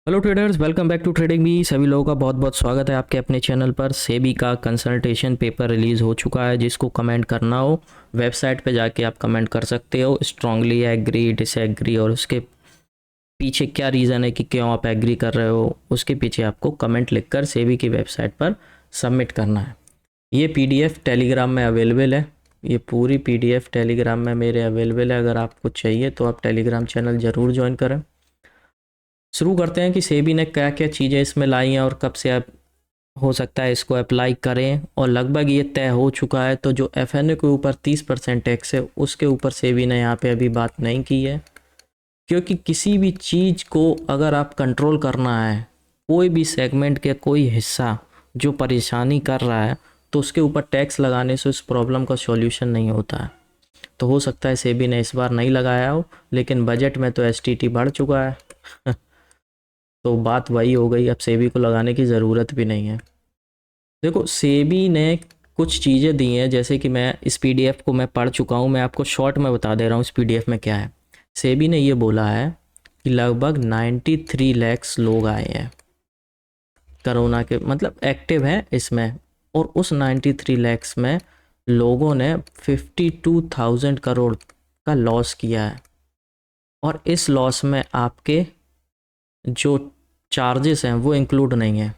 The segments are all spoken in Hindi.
Hello traders, welcome back to trading भी। सभी लोगों का बहुत बहुत स्वागत है आपके अपने चैनल पर। सेबी का कंसल्टेशन पेपर रिलीज़ हो चुका है। जिसको कमेंट करना हो वेबसाइट पे जाके आप कमेंट कर सकते हो, स्ट्रांगली एग्री, डिसएग्री, और उसके पीछे क्या रीज़न है कि क्यों आप एग्री कर रहे हो, उसके पीछे आपको कमेंट लिखकर सेबी की वेबसाइट पर सबमिट करना है। ये पीडीएफ टेलीग्राम में अवेलेबल है। ये पूरी पीडीएफ टेलीग्राम में मेरे अवेलेबल है। अगर आपको चाहिए तो आप टेलीग्राम चैनल ज़रूर ज्वाइन करें। शुरू करते हैं कि सेबी ने क्या क्या चीज़ें इसमें लाई हैं और कब से आप हो सकता है इसको अप्लाई करें। और लगभग ये तय हो चुका है। तो जो एफएनओ के ऊपर 30% टैक्स है उसके ऊपर सेबी ने यहाँ पे अभी बात नहीं की है, क्योंकि किसी भी चीज़ को अगर आप कंट्रोल करना है, कोई भी सेगमेंट के कोई हिस्सा जो परेशानी कर रहा है, तो उसके ऊपर टैक्स लगाने से उस प्रॉब्लम का सॉल्यूशन नहीं होता है। तो हो सकता है सेबी ने इस बार नहीं लगाया हो, लेकिन बजट में तो एसटीटी बढ़ चुका है तो बात वही हो गई, अब सेबी को लगाने की ज़रूरत भी नहीं है। देखो, सेबी ने कुछ चीज़ें दी हैं, जैसे कि मैं इस पीडीएफ को मैं पढ़ चुका हूँ, मैं आपको शॉर्ट में बता दे रहा हूँ इस पीडीएफ में क्या है। सेबी ने ये बोला है कि लगभग 93 लैक्स लोग आए हैं कोरोना के, मतलब एक्टिव हैं इसमें, और उस 93 लैक्स में लोगों ने 52,000 करोड़ का लॉस किया है। और इस लॉस में आपके जो चार्जेस हैं वो इंक्लूड नहीं है।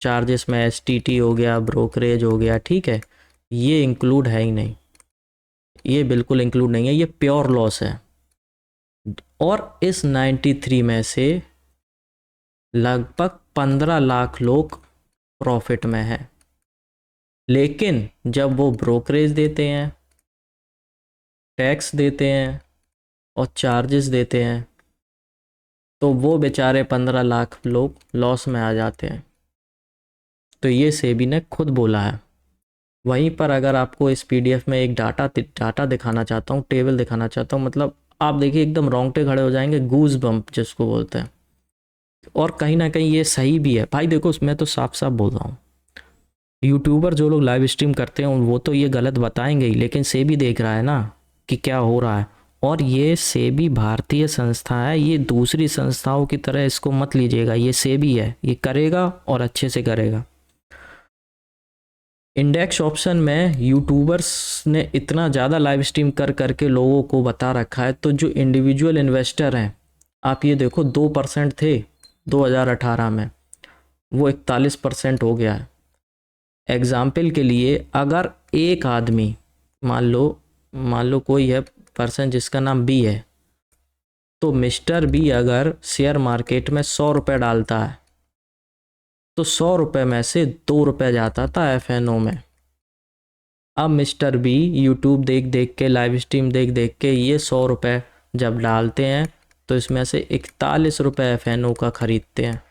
चार्जेस में एसटीटी हो गया, ब्रोकरेज हो गया, ठीक है, ये इंक्लूड है ही नहीं, ये बिल्कुल इंक्लूड नहीं है, ये प्योर लॉस है। और इस 93 में से लगभग 15 लाख लोग प्रॉफिट में हैं। लेकिन जब वो ब्रोकरेज देते हैं, टैक्स देते हैं और चार्जेस देते हैं, तो वो बेचारे 15 लाख लोग लॉस में आ जाते हैं। तो ये सेबी ने खुद बोला है। वहीं पर अगर आपको इस पीडीएफ में एक डाटा दिखाना चाहता हूँ, टेबल दिखाना चाहता हूँ, मतलब आप देखिए एकदम रोंगटे खड़े हो जाएंगे, गूज बम्प जिसको बोलते हैं। और कहीं ना कहीं ये सही भी है भाई। देखो, मैं तो साफ साफ बोल रहा हूँ, यूट्यूबर जो लोग लाइव स्ट्रीम करते हैं वो तो ये गलत बताएंगे ही, लेकिन सेबी देख रहा है ना कि क्या हो रहा है। और ये सेबी भारतीय संस्था है, ये दूसरी संस्थाओं की तरह इसको मत लीजिएगा। ये सेबी है, ये करेगा और अच्छे से करेगा। इंडेक्स ऑप्शन में यूट्यूबर्स ने इतना ज़्यादा लाइव स्ट्रीम कर करके लोगों को बता रखा है, तो जो इंडिविजुअल इन्वेस्टर हैं, आप ये देखो 2% थे 2018 में, वो 41% हो गया है। एग्जाम्पल के लिए, अगर एक आदमी, मान लो कोई है पर्सन जिसका नाम बी है, तो मिस्टर बी अगर शेयर मार्केट में 100 रुपये डालता है, तो 100 रुपये में से 2 रुपये जाता था एफएनओ में। अब मिस्टर बी यूट्यूब देख देख के, लाइव स्ट्रीम देख देख के ये 100 रुपये जब डालते हैं, तो इसमें से 41 रुपये एफएनओ का खरीदते हैं।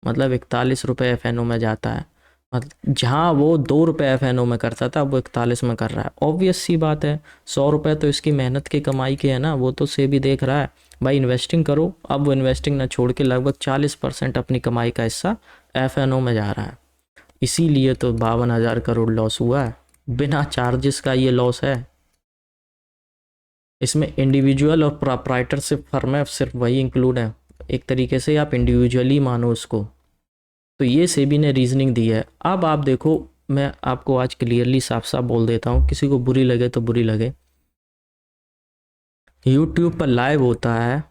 मतलब 41 रुपये एफएनओ में जाता है। मतलब जहाँ वो 2 रुपये एफएनओ में करता था, वो 41 में कर रहा है। ऑब्वियस सी बात है, 100 रुपये तो इसकी मेहनत की कमाई के है ना, वो तो से भी देख रहा है भाई इन्वेस्टिंग करो। अब वो इन्वेस्टिंग ना छोड़ के लगभग 40% अपनी कमाई का हिस्सा एफएनओ में जा रहा है। इसीलिए तो 52,000 करोड़ लॉस हुआ है, बिना चार्जेस का ये लॉस है। इसमें इंडिविजुअल और प्रोप्राइटरशिप फर्म है, सिर्फ वही इंक्लूड है। एक तरीके से आप इंडिविजुअली मानो उसको। तो ये सेबी ने रीजनिंग दी है। अब आप देखो, मैं आपको आज क्लियरली साफ साफ बोल देता हूँ, किसी को बुरी लगे तो बुरी लगे। यूट्यूब पर लाइव होता है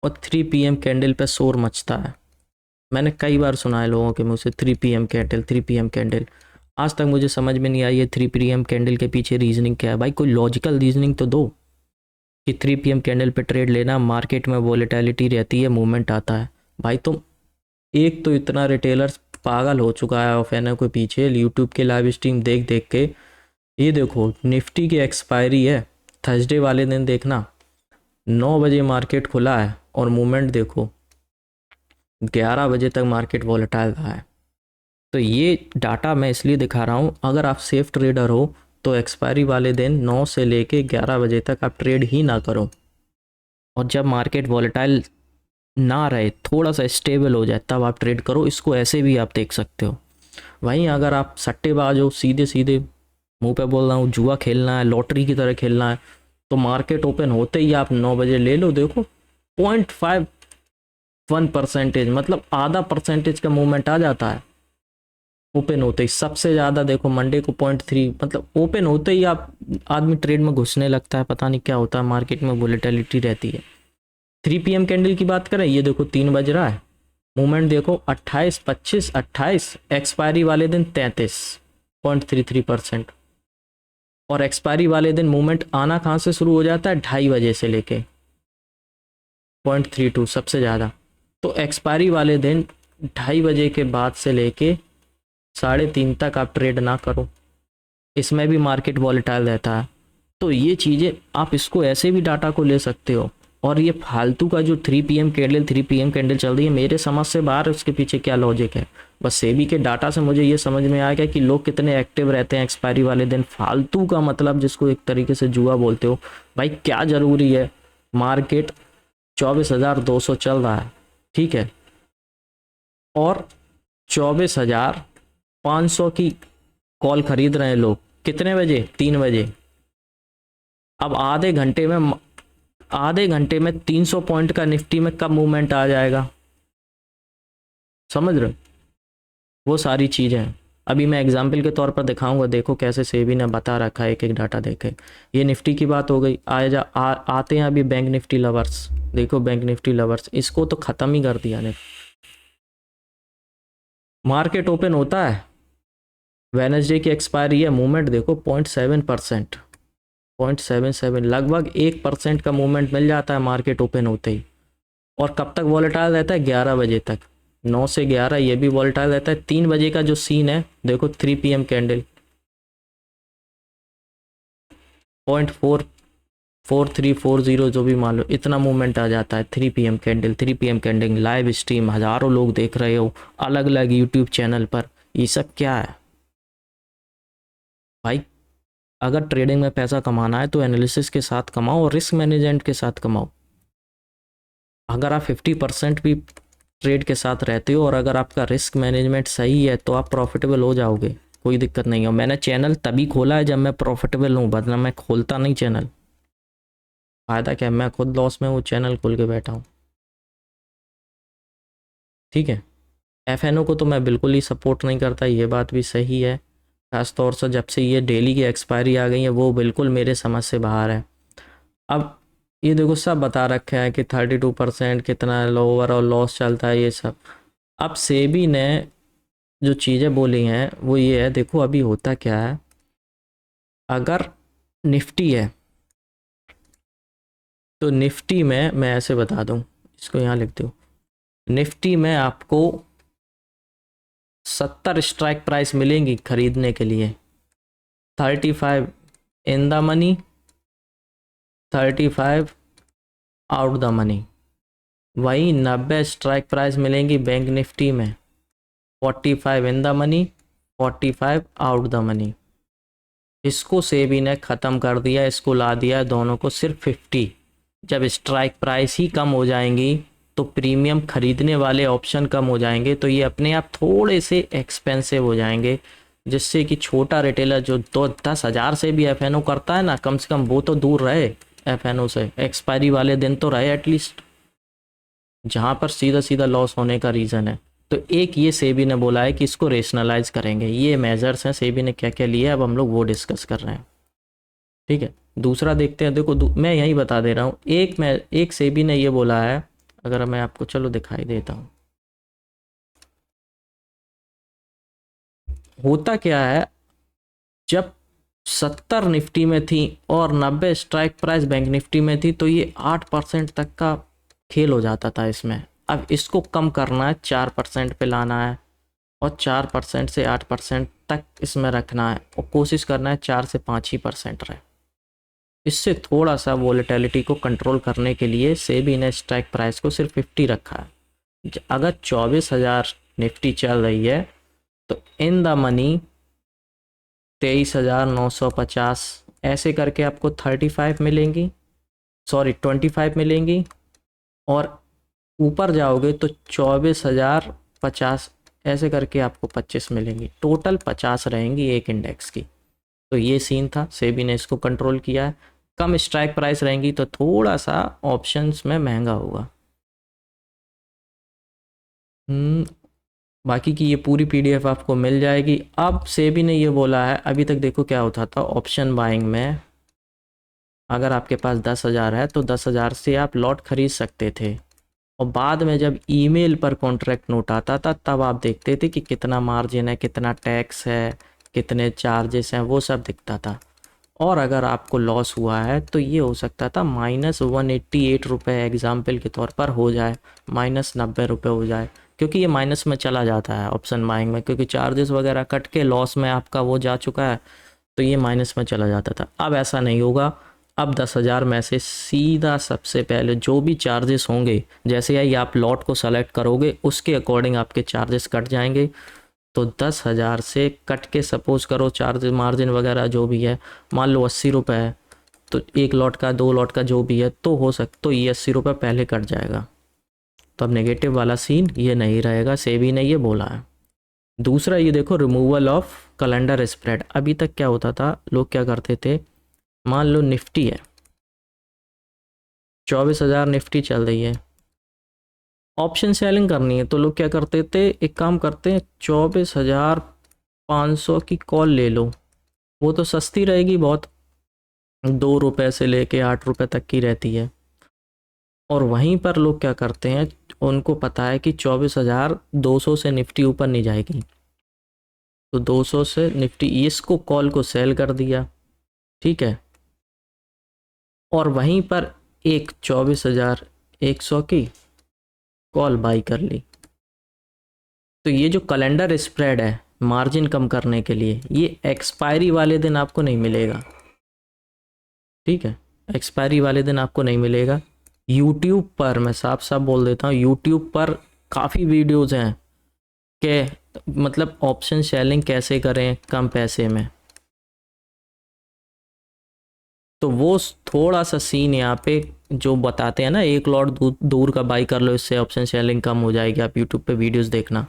और 3 PM कैंडल पे शोर मचता है। मैंने कई बार सुना है लोगों के मुँह से 3 PM कैंडल, 3 PM कैंडल। आज तक मुझे समझ में नहीं आई ये 3 PM कैंडल के पीछे रीजनिंग क्या है। भाई कोई लॉजिकल रीजनिंग तो दो कि 3 PM कैंडल पे ट्रेड लेना, मार्केट में वॉलेटिलिटी रहती है, मूवमेंट आता है। भाई तुम, एक तो इतना रिटेलर्स पागल हो चुका है एफएनओ के पीछे, यूट्यूब के लाइव स्ट्रीम देख देख के। ये देखो, निफ्टी की एक्सपायरी है थर्सडे वाले दिन, देखना 9 बजे मार्केट खुला है और मूवमेंट देखो 11 बजे तक मार्केट वॉलेटाइल रहा है। तो ये डाटा मैं इसलिए दिखा रहा हूँ, अगर आप सेफ ट्रेडर हो तो एक्सपायरी वाले दिन 9 से लेके 11 बजे तक आप ट्रेड ही ना करो। और जब मार्केट वॉलेटाइल ना रहे, थोड़ा सा स्टेबल हो जाए, तब आप ट्रेड करो। इसको ऐसे भी आप देख सकते हो। वहीं अगर आप सट्टेबाज हो, सीधे सीधे मुंह पे बोल रहा हूँ, जुआ खेलना है, लॉटरी की तरह खेलना है, तो मार्केट ओपन होते ही आप 9 बजे ले लो। देखो 0.5 1%, मतलब आधा परसेंटेज का मूवमेंट आ जाता है ओपन होते ही। सबसे ज़्यादा देखो मंडे को 0.3, मतलब ओपन होते ही आप आदमी ट्रेड में घुसने लगता है, पता नहीं क्या होता है, मार्केट में वोलेटिलिटी रहती है। 3 PM कैंडल की बात करें, ये देखो 3 बज रहा है, मूवमेंट देखो 28, 25, 28, एक्सपायरी वाले दिन 33.33%। और एक्सपायरी वाले दिन मूवमेंट आना कहाँ से शुरू हो जाता है, 2:30 बजे से लेके 0.32 सबसे ज़्यादा। तो एक्सपायरी वाले दिन 2:30 बजे के बाद से लेके 3:30 तक आप ट्रेड ना करो, इसमें भी मार्केट वॉलेटाइल रहता है। तो ये चीज़ें आप इसको ऐसे भी डाटा को ले सकते हो। और ये फालतू का जो 3 PM कैंडल चल रही है, मेरे समझ से बाहर है, उसके पीछे क्या लॉजिक है। बस सेबी के डाटा से मुझे ये समझ में आ गया कि लोग कितने एक्टिव रहते हैं एक्सपायरी वाले दिन। फालतू का मतलब जिसको एक तरीके से जुआ बोलते हो, भाई क्या ज़रूरी है, मार्केट 24,200 चल रहा है, ठीक है, और 24,500 की कॉल खरीद रहे हैं लोग, कितने बजे, 3 बजे। अब आधे घंटे में 300 पॉइंट का निफ्टी में कब मूवमेंट आ जाएगा, समझ रहे हो, वो सारी चीज़ें हैं। अभी मैं एग्जाम्पल के तौर पर दिखाऊंगा, देखो कैसे सेबी ने बता रखा है, एक एक डाटा देखे। ये निफ्टी की बात हो गई। आते हैं अभी बैंक निफ्टी लवर्स। देखो बैंक निफ्टी लवर्स, इसको तो ख़त्म ही कर दिया ने। मार्केट ओपन होता है, वेडनेसडे की एक्सपायरी है, मूवमेंट देखो 0.7%, 0.77, लगभग 1% का मूवमेंट मिल जाता है मार्केट ओपन होते ही। और कब तक वॉलेटाइल रहता है, 11 बजे तक, 9 से 11 ये भी वॉलेटाइल रहता है। 3 बजे का जो सीन है देखो, 3 PM कैंडल 0.4340 जो भी मान लो, इतना मूवमेंट आ जाता है। 3 PM candle, 3 PM candle live stream हज़ारों लोग देख रहे हो अलग अलग यूट्यूब चैनल पर। ये सब क्या है भाई, अगर ट्रेडिंग में पैसा कमाना है तो एनालिसिस के साथ कमाओ और रिस्क मैनेजमेंट के साथ कमाओ। अगर आप 50% भी ट्रेड के साथ रहते हो और अगर आपका रिस्क मैनेजमेंट सही है तो आप प्रॉफिटेबल हो जाओगे, कोई दिक्कत नहीं हो। मैंने चैनल तभी खोला है जब मैं प्रॉफिटेबल हूँ, वरना मैं खोलता नहीं चैनल। फ़ायदा क्या है, मैं खुद लॉस में वो चैनल खोल के बैठा हूँ, ठीक है। FNO को तो मैं बिल्कुल ही सपोर्ट नहीं करता, ये बात भी सही है। खास तौर से जब से ये डेली की एक्सपायरी आ गई है, वो बिल्कुल मेरे समझ से बाहर है। अब ये देखो सब बता रखे हैं कि 32% कितना लोअर और लॉस चलता है, ये सब। अब सेबी ने जो चीज़ें बोली हैं वो ये है, देखो अभी होता क्या है, अगर निफ्टी है तो निफ्टी में मैं ऐसे बता दूं, इसको यहाँ लिख दो, निफ्टी में आपको 70 स्ट्राइक प्राइस मिलेंगी खरीदने के लिए, 35 in the money, 35 out the money. वहीं 90 स्ट्राइक प्राइस मिलेंगी बैंक निफ्टी में, 45 in the money, 45 out the money. इसको सेबी ने ख़त्म कर दिया, इसको ला दिया दोनों को सिर्फ 50। जब स्ट्राइक प्राइस ही कम हो जाएंगी तो प्रीमियम खरीदने वाले ऑप्शन कम हो जाएंगे, तो ये अपने आप थोड़े से एक्सपेंसिव हो जाएंगे, जिससे कि छोटा रिटेलर जो 10,000 से भी FNO करता है ना, कम से कम वो तो दूर रहे FNO से, एक्सपायरी वाले दिन तो रहे एटलीस्ट, जहाँ पर सीधा सीधा लॉस होने का रीज़न है। तो एक ये सेबी ने बोला है कि इसको रेशनलाइज करेंगे, ये मेजर्स हैं सेबी ने क्या क्या लिए, अब हम लोग वो डिस्कस कर रहे हैं, ठीक है। दूसरा देखते हैं, देखो मैं यही बता दे रहा हूँ, एक सेबी ने ये बोला है, अगर मैं आपको चलो दिखाई देता हूँ, होता क्या है, जब 70 निफ्टी में थी और 90 स्ट्राइक प्राइस बैंक निफ्टी में थी, तो ये 8% तक का खेल हो जाता था इसमें। अब इसको कम करना है, 4% पे लाना है, और 4% से 8% तक इसमें रखना है, और कोशिश करना है 4 से 5% रहे। इससे थोड़ा सा वोलेटिलिटी को कंट्रोल करने के लिए सेबी ने स्ट्राइक प्राइस को सिर्फ 50 रखा है। अगर 24,000 निफ्टी चल रही है तो इन द मनी 23,950, ऐसे करके आपको 35 मिलेंगी, सॉरी 25 मिलेंगी, और ऊपर जाओगे तो 24,050, ऐसे करके आपको 25 मिलेंगी, टोटल 50 रहेंगी एक इंडेक्स की। तो ये सीन था, सेबी ने इसको कंट्रोल किया है। कम स्ट्राइक प्राइस रहेंगी तो थोड़ा सा ऑप्शंस में महंगा होगा। बाकी की ये पूरी पीडीएफ आपको मिल जाएगी। अब सेबी ने ये बोला है, अभी तक देखो क्या होता था ऑप्शन बाइंग में, अगर आपके पास 10,000 है तो 10,000 से आप लॉट खरीद सकते थे, और बाद में जब ईमेल पर कॉन्ट्रैक्ट नोट आता था तब आप देखते थे कि कितना मार्जिन है, कितना टैक्स है, कितने चार्जेस हैं, वो सब दिखता था। और अगर आपको लॉस हुआ है तो ये हो सकता था -188 रुपये एग्जाम्पल के तौर पर हो जाए, -90 रुपये हो जाए, क्योंकि ये माइनस में चला जाता है ऑप्शन बाइंग में, क्योंकि चार्जेस वगैरह कट के लॉस में आपका वो जा चुका है, तो ये माइनस में चला जाता था। अब ऐसा नहीं होगा। अब 10,000 में से सीधा सबसे पहले जो भी चार्जेस होंगे, जैसे ही आप लॉट को सेलेक्ट करोगे उसके अकॉर्डिंग आपके चार्जेस कट जाएंगे। तो 10,000 से कट के सपोज करो चार्जेस मार्जिन वगैरह जो भी है, मान लो 80 रुपये है, तो एक लॉट का 2 लॉट का जो भी है तो हो सकता तो ये 80 रुपये पहले कट जाएगा। तो अब नेगेटिव वाला सीन ये नहीं रहेगा, सेबी ने ये बोला है। दूसरा ये देखो, रिमूवल ऑफ कैलेंडर स्प्रेड। अभी तक क्या होता था, लोग क्या करते थे, मान लो निफ्टी है, 24,000 निफ्टी चल रही है, ऑप्शन सेलिंग करनी है, तो लोग क्या करते थे, एक काम करते हैं 24,500 की कॉल ले लो, वो तो सस्ती रहेगी बहुत, 2 रुपये से लेके 8 रुपये तक की रहती है। और वहीं पर लोग क्या करते हैं, उनको पता है कि 24,200 से निफ्टी ऊपर नहीं जाएगी, तो 200 से निफ्टी इसको कॉल को सेल कर दिया, ठीक है, और वहीं पर एक 24,100 की कॉल बाई कर ली। तो ये जो कैलेंडर स्प्रेड है मार्जिन कम करने के लिए, ये एक्सपायरी वाले दिन आपको नहीं मिलेगा, ठीक है, एक्सपायरी वाले दिन आपको नहीं मिलेगा। यूट्यूब पर मैं साफ साफ बोल देता हूँ, यूट्यूब पर काफ़ी वीडियोज़ हैं कि मतलब ऑप्शन सेलिंग कैसे करें कम पैसे में, तो वो थोड़ा सा सीन यहाँ पे जो बताते हैं ना, एक लॉट दूर का बाई कर लो, इससे ऑप्शन सेलिंग कम हो जाएगी, आप यूट्यूब पे वीडियोस देखना,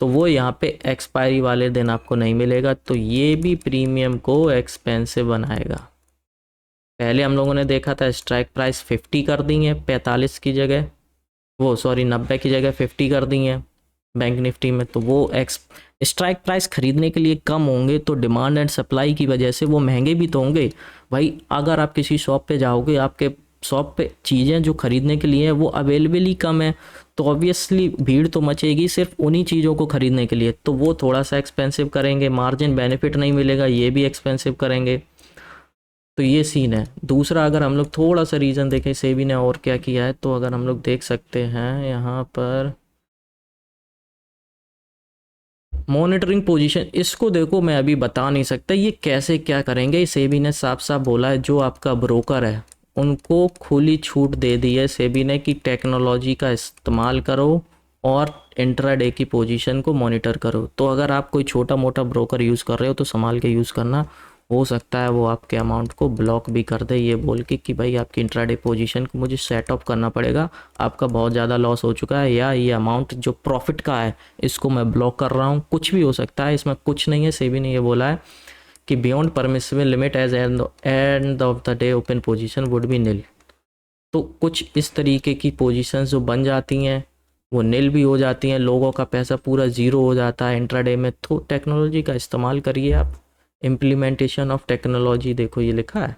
तो वो यहाँ पे एक्सपायरी वाले दिन आपको नहीं मिलेगा, तो ये भी प्रीमियम को एक्सपेंसिव बनाएगा। पहले हम लोगों ने देखा था स्ट्राइक प्राइस 50 कर दी है, 45 की जगह, वो सॉरी 90 की जगह 50 कर दी है बैंक निफ्टी में, तो वो स्ट्राइक प्राइस खरीदने के लिए कम होंगे, तो डिमांड एंड सप्लाई की वजह से वो महंगे भी तो होंगे भाई। अगर आप किसी शॉप पे जाओगे, आपके शॉप पे चीज़ें जो खरीदने के लिए है वो अवेलेबल ही कम है, तो ऑब्वियसली भीड़ तो मचेगी सिर्फ उन्हीं चीज़ों को खरीदने के लिए, तो वो थोड़ा सा एक्सपेंसिव करेंगे, मार्जिन बेनिफिट नहीं मिलेगा, ये भी एक्सपेंसिव करेंगे, तो ये सीन है। दूसरा अगर हम लोग थोड़ा सा रीज़न देखें सेबी ने और क्या किया है, तो अगर हम लोग देख सकते हैं यहाँ पर मॉनिटरिंग पोजीशन, इसको देखो मैं अभी बता नहीं सकता ये कैसे क्या करेंगे, सेबी ने साफ साफ बोला है जो आपका ब्रोकर है उनको खुली छूट दे दी है सेबी ने कि टेक्नोलॉजी का इस्तेमाल करो और इंट्राडे की पोजीशन को मॉनिटर करो। तो अगर आप कोई छोटा मोटा ब्रोकर यूज़ कर रहे हो तो संभाल के यूज़ करना, हो सकता है वो आपके अमाउंट को ब्लॉक भी कर दे, ये बोल के कि भाई आपकी इंट्राडे पोजीशन को मुझे सेट ऑफ करना पड़ेगा, आपका बहुत ज़्यादा लॉस हो चुका है, या ये अमाउंट जो प्रॉफिट का है इसको मैं ब्लॉक कर रहा हूँ, कुछ भी हो सकता है, इसमें कुछ नहीं है। सेबी ने ये बोला है कि beyond permissible limit as end of the day open position would be nil. तो कुछ इस तरीके की पोजीशंस जो बन जाती हैं वो नील भी हो जाती हैं, लोगों का पैसा पूरा ज़ीरो हो जाता है इंट्राडे में। तो टेक्नोलॉजी का इस्तेमाल करिए आप। इम्प्लीमेंटेशन ऑफ टेक्नोलॉजी, देखो ये लिखा है,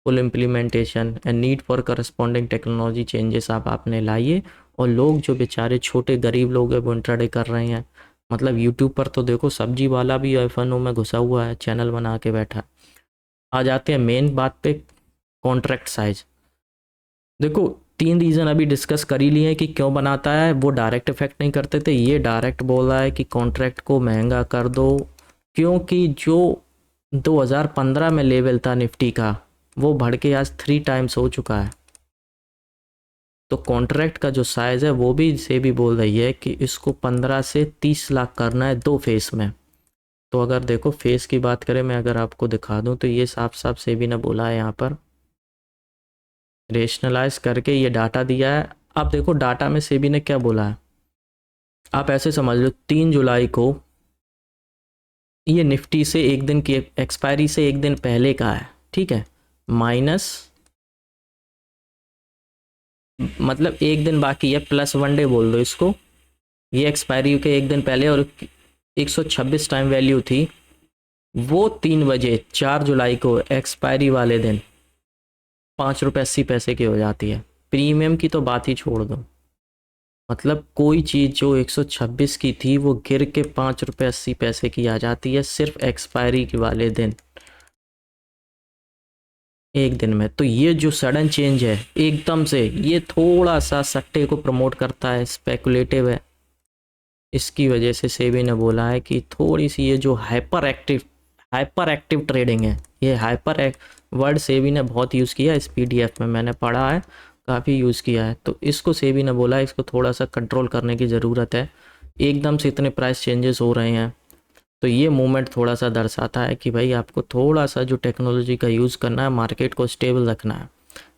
full implementation and need for corresponding technology changes आप आपने लाइए, और लोग जो बेचारे छोटे गरीब लोग हैं वो इंट्राडे कर रहे हैं। मतलब यूट्यूब पर तो देखो सब्जी वाला भी एफएनओ में घुसा हुआ है, चैनल बना के बैठा है। आ जाते हैं मेन बात पे, कॉन्ट्रैक्ट साइज। देखो 3 रीज़न अभी डिस्कस कर ही लिए हैं कि क्यों बनाता है, वो डायरेक्ट इफेक्ट नहीं करते थे, ये डायरेक्ट बोल रहा है कि कॉन्ट्रैक्ट को महंगा कर दो, क्योंकि जो 2015 में लेवल था निफ्टी का वो बढ़ के आज 3 टाइम्स हो चुका है। तो कॉन्ट्रैक्ट का जो साइज़ है वो भी से भी बोल रही है कि इसको 15 से 30 लाख करना है 2 फेस में। तो अगर देखो फेस की बात करें, मैं अगर आपको दिखा दूं तो ये साफ साफ सेबी ने बोला है, यहाँ पर रेशनलाइज करके ये डाटा दिया है। आप देखो डाटा में सेबी ने क्या बोला है, आप ऐसे समझ लो 3 जुलाई को ये निफ्टी से एक दिन की एक्सपायरी से एक दिन पहले का है, ठीक है, माइनस मतलब एक दिन बाकी है, प्लस 1 डे बोल दो इसको, ये एक्सपायरी के एक दिन पहले, और 126 टाइम वैल्यू थी, वो 3 बजे 4 जुलाई को एक्सपायरी वाले दिन ₹5.80 की हो जाती है। प्रीमियम की तो बात ही छोड़ दो, मतलब कोई चीज़ जो 126 की थी वो गिर के ₹5.80 की आ जाती है सिर्फ एक्सपायरी के वाले दिन, एक दिन में। तो ये जो सडन चेंज है एकदम से, ये थोड़ा सा सट्टे को प्रमोट करता है, स्पेकुलेटिव है। इसकी वजह से सेबी ने बोला है कि थोड़ी सी ये जो हाइपर एक्टिव ट्रेडिंग है, ये वर्ड सेबी ने बहुत यूज़ किया है, इस पीडीएफ में मैंने पढ़ा है, काफ़ी यूज़ किया है। तो इसको सेबी ने बोला है इसको थोड़ा सा कंट्रोल करने की ज़रूरत है, एकदम से इतने प्राइस चेंजेस हो रहे हैं। तो ये मूवमेंट थोड़ा सा दर्शाता है कि भाई आपको थोड़ा सा जो टेक्नोलॉजी का यूज़ करना है, मार्केट को स्टेबल रखना है,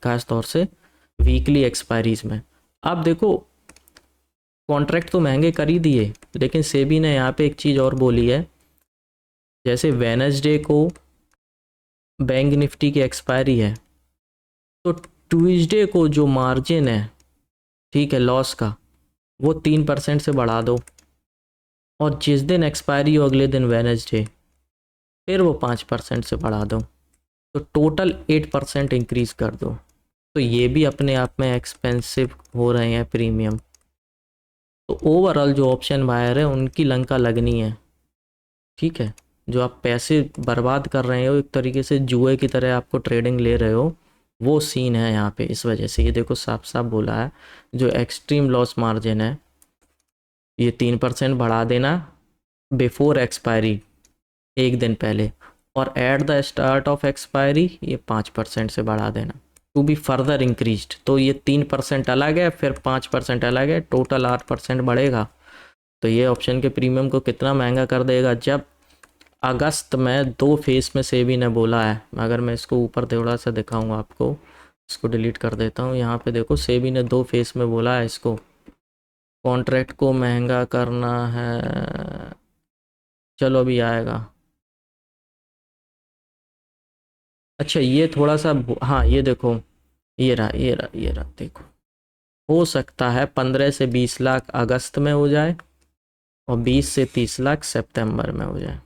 खास तौर से वीकली एक्सपायरीज में। आप देखो, कॉन्ट्रैक्ट तो महंगे कर ही दिए, लेकिन सेबी ने यहाँ पे एक चीज़ और बोली है, जैसे वेडनेसडे को बैंक निफ्टी की एक्सपायरी है, तो ट्यूसडे को जो मार्जिन है, ठीक है, लॉस का, वो 3% से बढ़ा दो, और जिस दिन एक्सपायरी हो अगले दिन वेडनेसडे, फिर वो 5% से बढ़ा दो, तो टोटल 8% इंक्रीज़ कर दो। तो ये भी अपने आप में एक्सपेंसिव हो रहे हैं प्रीमियम। तो ओवरऑल जो ऑप्शन बायर है उनकी लंका लगनी है, ठीक है। जो आप पैसे बर्बाद कर रहे हो, एक तरीके से जुए की तरह आपको ट्रेडिंग ले रहे हो, वो सीन है यहाँ पे। इस वजह से ये देखो साफ साफ बोला है, जो एक्सट्रीम लॉस मार्जिन है ये 3% बढ़ा देना बिफोर एक्सपायरी, एक दिन पहले, और at the start of expiry ये 5% से बढ़ा देना, टू बी फर्दर इंक्रीज्ड। तो ये 3% अलग है, फिर 5% अलग है, टोटल 8% बढ़ेगा। तो ये ऑप्शन के प्रीमियम को कितना महंगा कर देगा, जब अगस्त में 2 फेस में सेबी ने बोला है। अगर मैं इसको ऊपर थोड़ा सा दिखाऊंगा आपको, इसको डिलीट कर देता हूँ, यहाँ पे देखो सेबी ने 2 फेस में बोला है इसको, कॉन्ट्रैक्ट को महंगा करना है। चलो अभी आएगा। अच्छा ये थोड़ा सा, हाँ ये देखो, ये रहा देखो, हो सकता है 15 से 20 लाख अगस्त में हो जाए, और 20 से 30 लाख सितंबर में हो जाए।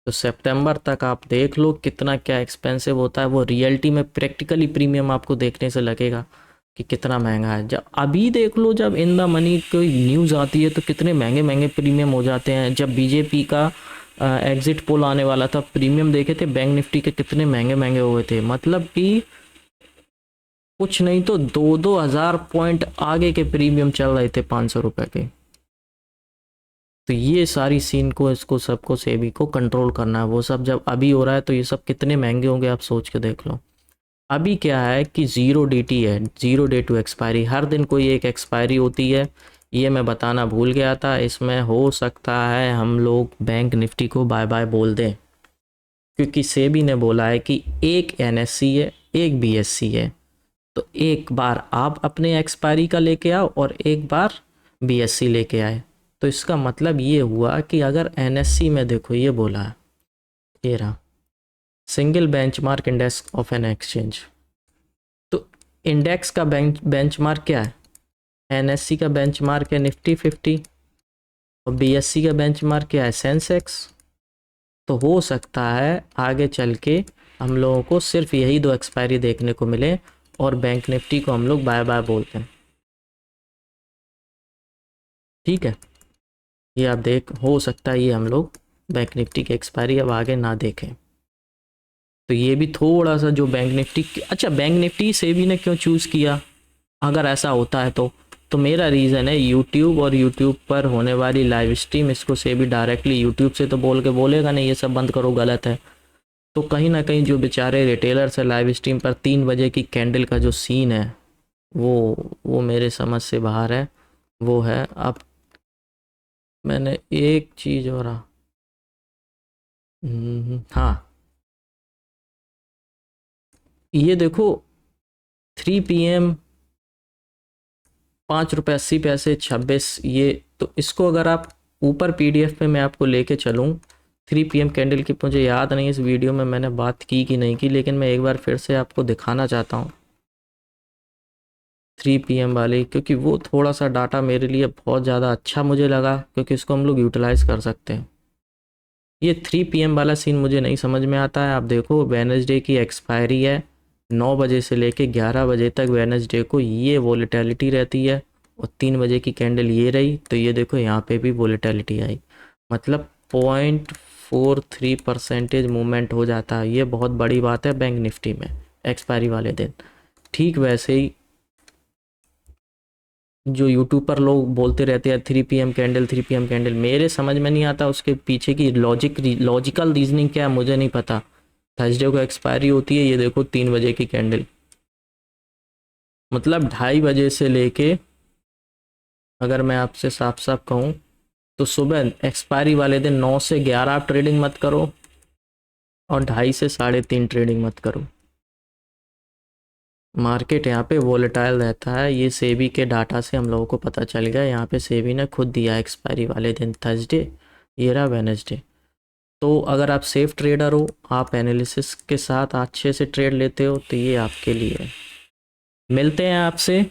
तो सितंबर तक आप देख लो कितना क्या एक्सपेंसिव होता है, वो रियलिटी में प्रैक्टिकली प्रीमियम आपको देखने से लगेगा कि कितना महंगा है। जब अभी देख लो, जब इन द मनी कोई न्यूज़ आती है तो कितने महंगे महंगे प्रीमियम हो जाते हैं। जब बीजेपी का एग्जिट पोल आने वाला था, प्रीमियम देखे थे बैंक निफ्टी के कितने महंगे महंगे हुए थे, मतलब कि कुछ नहीं तो 2-2 हज़ार पॉइंट आगे के प्रीमियम चल रहे थे, 500 रुपये के। तो ये सारी सीन को, इसको सबको सेबी को कंट्रोल करना है। वो सब जब अभी हो रहा है तो ये सब कितने महंगे होंगे आप सोच के देख लो। अभी क्या है कि ज़ीरो DT है, ज़ीरो डे टू एक्सपायरी, हर दिन कोई एक एक्सपायरी होती है। ये मैं बताना भूल गया था, इसमें हो सकता है हम लोग बैंक निफ्टी को बाय बाय बोल दें, क्योंकि सेबी ने बोला है कि एक NSE है, एक BSE है। तो एक बार आप अपने एक्सपायरी का लेके आओ और एक बार BSE लेके आए। तो इसका मतलब ये हुआ कि अगर NSE में देखो, ये बोला है, ये रहा, single benchmark index of an exchange. तो इंडेक्स का बेंचमार्क क्या है, NSE का बेंचमार्क है निफ्टी 50, और BSE का बेंचमार्क क्या है, सेंसेक्स। तो हो सकता है आगे चल के हम लोगों को सिर्फ यही 2 एक्सपायरी देखने को मिले, और बैंक निफ्टी को हम लोग बाय बाय बोलते हैं, ठीक है। ये आप देख, हो सकता है ये हम लोग बैंक निफ्टी की एक्सपायरी अब आगे ना देखें। तो ये भी थोड़ा सा जो बैंक निफ्टी, अच्छा बैंक निफ्टी सेबी ने क्यों चूज़ किया, अगर ऐसा होता है तो मेरा रीज़न है यूट्यूब, और यूट्यूब पर होने वाली लाइव स्ट्रीम, इसको सेबी डायरेक्टली यूट्यूब से तो बोल के बोलेगा नहीं ये सब बंद करो, गलत है। तो कहीं ना कहीं जो बेचारे रिटेलर्स है, लाइव स्ट्रीम पर 3 बजे की कैंडल का जो सीन है, वो मेरे समझ से बाहर है। वो है, अब मैंने एक चीज़ और हाँ, ये देखो 3 PM ₹5.80 26, ये तो इसको अगर आप ऊपर PDF पे मैं आपको लेके चलूँ, 3 PM कैंडल की मुझे याद नहीं इस वीडियो में मैंने बात की कि नहीं की, लेकिन मैं एक बार फिर से आपको दिखाना चाहता हूँ। 3 PM वाली, क्योंकि वो थोड़ा सा डाटा मेरे लिए बहुत ज़्यादा अच्छा मुझे लगा, क्योंकि इसको हम लोग यूटिलाइज़ कर सकते हैं। ये 3 PM वाला सीन मुझे नहीं समझ में आता है। आप देखो वेडनेसडे की एक्सपायरी है, 9 बजे से लेके 11 बजे तक वेडनेसडे को ये वोलेटिलिटी रहती है, और 3 बजे की कैंडल ये रही, तो ये देखो यहाँ पे भी वोलेटिलिटी आई, मतलब 0.43% मूवमेंट हो जाता है। ये बहुत बड़ी बात है बैंक निफ्टी में एक्सपायरी वाले दिन। ठीक वैसे ही जो यूट्यूब पर लोग बोलते रहते हैं 3 PM कैंडल 3 PM कैंडल, मेरे समझ में नहीं आता उसके पीछे की लॉजिकल रीजनिंग क्या है, मुझे नहीं पता। थर्सडे को एक्सपायरी होती है, ये देखो 3 बजे की कैंडल, मतलब 2:30 बजे से लेके, अगर मैं आपसे साफ साफ कहूँ तो सुबह एक्सपायरी वाले दिन 9 से 11 आप ट्रेडिंग मत करो, और 2:30 से 3:30 ट्रेडिंग मत करो। मार्केट यहाँ पे वोलेटाइल रहता है, ये सेबी के डाटा से हम लोगों को पता चल गया। यहाँ पे सेबी ने खुद दिया एक्सपायरी वाले दिन थर्सडे, ये रहा वेडनेसडे। तो अगर आप सेफ ट्रेडर हो, आप एनालिसिस के साथ अच्छे से ट्रेड लेते हो, तो ये आपके लिए है। मिलते हैं आपसे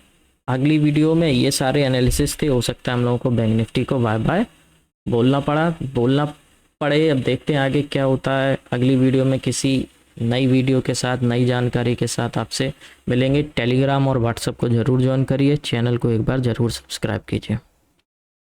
अगली वीडियो में। ये सारे एनालिसिस थे, हो सकता है हम लोगों को बैंक निफ्टी को बाय बाय बोलना पड़े। अब देखते हैं आगे क्या होता है। अगली वीडियो में किसी नई वीडियो के साथ, नई जानकारी के साथ आपसे मिलेंगे। टेलीग्राम और व्हाट्सएप को ज़रूर ज्वाइन करिए, चैनल को एक बार ज़रूर सब्सक्राइब कीजिए।